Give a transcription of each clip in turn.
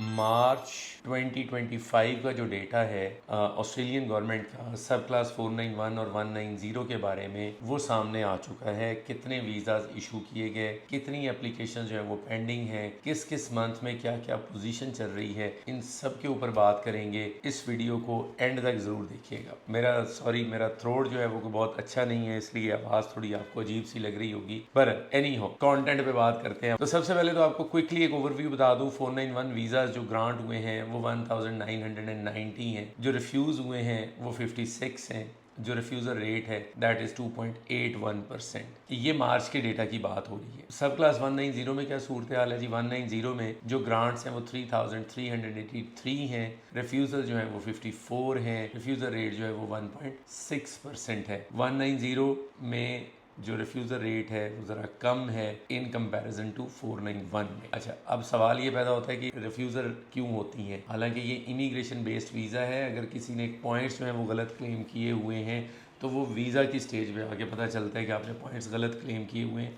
मार्च 2025 का जो डेटा है ऑस्ट्रेलियन गवर्नमेंट का सब क्लास 491 और 190 के बारे में वो सामने आ चुका है। कितने वीज़ाज इशू किए गए, कितनी एप्लीकेशन जो है वो पेंडिंग है, किस किस मंथ में क्या क्या पोजीशन चल रही है, इन सब के ऊपर बात करेंगे। इस वीडियो को एंड तक ज़रूर देखिएगा। मेरा थ्रोट जो है वो बहुत अच्छा नहीं है, इसलिए आवाज़ थोड़ी आपको अजीब सी लग रही होगी, पर एनी हो कंटेंट पे बात करते हैं। तो सबसे पहले तो आपको क्विकली एक ओवरव्यू बता दूं। 491 वीज़ा जो ग्रांट हुए हैं वो 1990 हैं, जो रिफ्यूज़ हुए हैं वो 56 हैं, जो रिफ्यूज़ल रेट है दैट इज़ 2.81%। ये मार्च के डेटा की बात हो रही है। सब क्लास 190 में क्या सूरत हाल है जी? 190 में जो ग्रांट्स हैं वो 3383 हैं, रिफ्यूज़ल जो है वो 54 हैं, रिफ्यूज़ल रेट जो है वो 1.6% है। 190 में जो रिफ्यूज़ल रेट है वो ज़रा कम है इन कंपैरिजन टू 491 में। अच्छा, अब सवाल ये पैदा होता है कि रिफ्यूज़ल क्यों होती हैं? हालांकि ये इमिग्रेशन बेस्ड वीज़ा है। अगर किसी ने पॉइंट्स जो हैं वो गलत क्लेम किए हुए हैं तो वो वीज़ा की स्टेज पे आके पता चलता है कि आपने पॉइंट्स गलत क्लेम किए हुए हैं,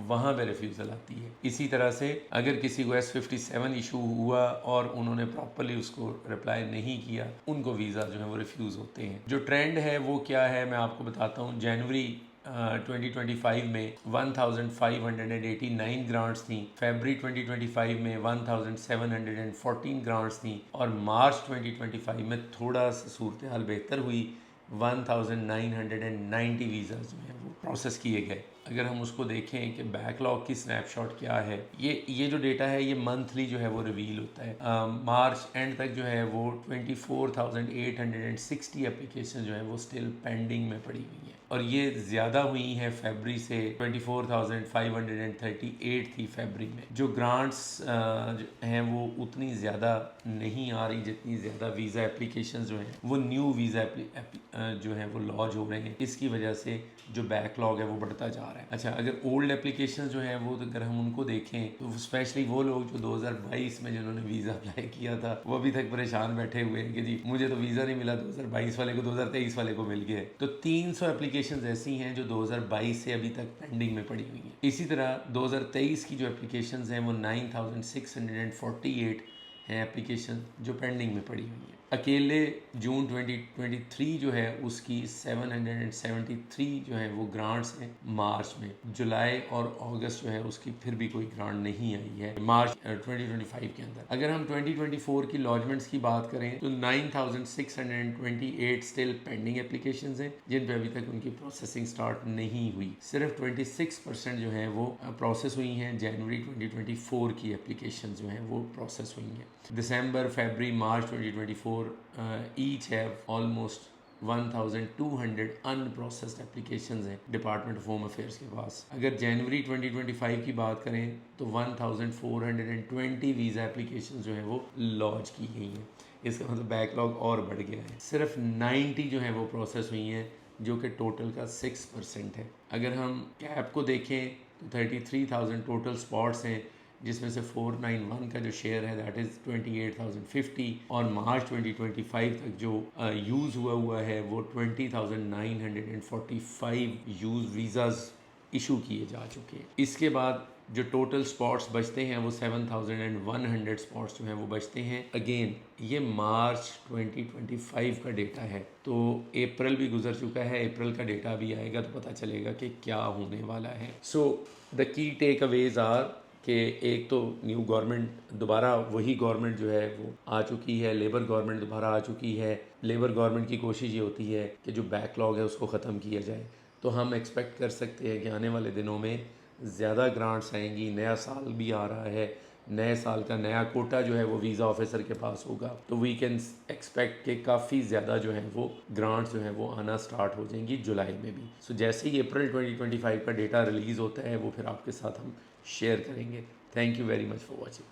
वहाँ पे रिफ्यूज़ल आती है। इसी तरह से अगर किसी को S57 इशू हुआ और उन्होंने प्रॉपरली उसको रिप्लाई नहीं किया, उनको वीज़ा जो है वो रिफ्यूज़ होते हैं। जो ट्रेंड है वो क्या है मैं आपको बताता हूँ। जनवरी 2025 में 1589 ग्रांट्स थी, फरवरी 2025 में 1714 ग्रांट्स थी और मार्च 2025 में थोड़ा सा सूरत हाल बेहतर हुई। 1990 वीज़ा जो हैं वो प्रोसेस किए गए। अगर हम उसको देखें कि बैकलॉग की स्नैपशॉट क्या है, ये जो डेटा है ये मंथली जो है वो रिवील होता है। मार्च एंड तक जो है वो 24,860 एप्लीकेशन जो है वो स्टिल पेंडिंग में पड़ी हुई हैं और ये ज़्यादा हुई हैं फरवरी से। 24,538 थी फरवरी में। जो ग्रांट्स हैं वो उतनी ज़्यादा नहीं आ रही जितनी ज़्यादा वीज़ा एप्लीकेशन जो हैं वो न्यू वीज़ा जो हैं वो लॉन्च हो रहे हैं। इसकी वजह से जो बैकलॉग है वो बढ़ता जा रहा है। अच्छा, अगर ओल्ड एप्लीकेशन जो हैं वो अगर हम उनको देखें तो स्पेशली वो लोग जो 2022 में जिन्होंने वीज़ा अप्लाई किया था वो अभी तक परेशान बैठे हुए हैं कि जी मुझे तो वीज़ा नहीं मिला 2022 वाले को, 2023 वाले को मिल गया है। तो 300 एप्लीकेशन ऐसी हैं जो 2022 से अभी तक पेंडिंग में पड़ी हुई हैं। इसी तरह 2023 की जो एप्लीकेशन हैं वो 9648 हैं एप्लीकेशन जो पेंडिंग में पड़ी हुई हैं। अकेले जून 2023 जो है उसकी 773 जो है वो ग्रांट्स हैं मार्च में। जुलाई और अगस्त जो है उसकी फिर भी कोई ग्रांट नहीं आई है मार्च 2025 के अंदर। अगर हम 2024 की लॉजमेंट्स की बात करें तो 9628 स्टिल पेंडिंग एप्लीकेशंस हैं जिन पे अभी तक उनकी प्रोसेसिंग स्टार्ट नहीं हुई। सिर्फ 26% जो है वो प्रोसेस हुई हैं। जनवरी 2024 की एप्लीकेशन जो हैं वो प्रोसेस हुई हैं। दिसंबर, फरवरी, मार्च 2024 each have almost 1200 unprocessed applications हैं डिपार्टमेंट ऑफ होम अफेयर्स के पास। अगर जनवरी 2025 की बात करें तो 1420 वीज़ा एप्लीकेशंस जो हैं वो लॉन्च की गई हैं। इसका मतलब बैकलॉग और बढ़ गया है। सिर्फ 90 जो है वो प्रोसेस हुई हैं जो कि टोटल का 6% है। अगर हम कैप को देखें तो 33,000 टोटल स्पॉट्स हैं जिसमें से 491 का जो शेयर है दैट इज़ 28,050 और मार्च 2025 तक जो यूज़ हुआ है वो 20,945 यूज़ वीज़ाज इशू किए जा चुके हैं। इसके बाद जो टोटल स्पॉट्स बचते हैं वो 7,100 स्पॉट्स जो हैं वो बचते हैं। अगेन ये मार्च 2025 का डेटा है, तो अप्रैल भी गुजर चुका है। अप्रैल का डेटा भी आएगा तो पता चलेगा कि क्या होने वाला है। So the key takeaways are कि एक तो न्यू गवर्नमेंट दोबारा वही गवर्नमेंट जो है वो आ चुकी है, लेबर गवर्नमेंट दोबारा आ चुकी है। लेबर गवर्नमेंट की कोशिश ये होती है कि जो बैकलॉग है उसको ख़त्म किया जाए। तो हम एक्सपेक्ट कर सकते हैं कि आने वाले दिनों में ज़्यादा ग्रांट्स आएंगी। नया साल भी आ रहा है, नए साल का नया कोटा जो है वो वीज़ा ऑफिसर के पास होगा, तो वी कैन एक्सपेक्ट कि काफ़ी ज़्यादा जो है वो ग्रांट्स जो है वो आना स्टार्ट हो जाएंगी जुलाई में भी। सो जैसे ही अप्रैल 2025 का डेटा रिलीज़ होता है वो फिर आपके साथ हम शेयर करेंगे। Thank you very much for watching.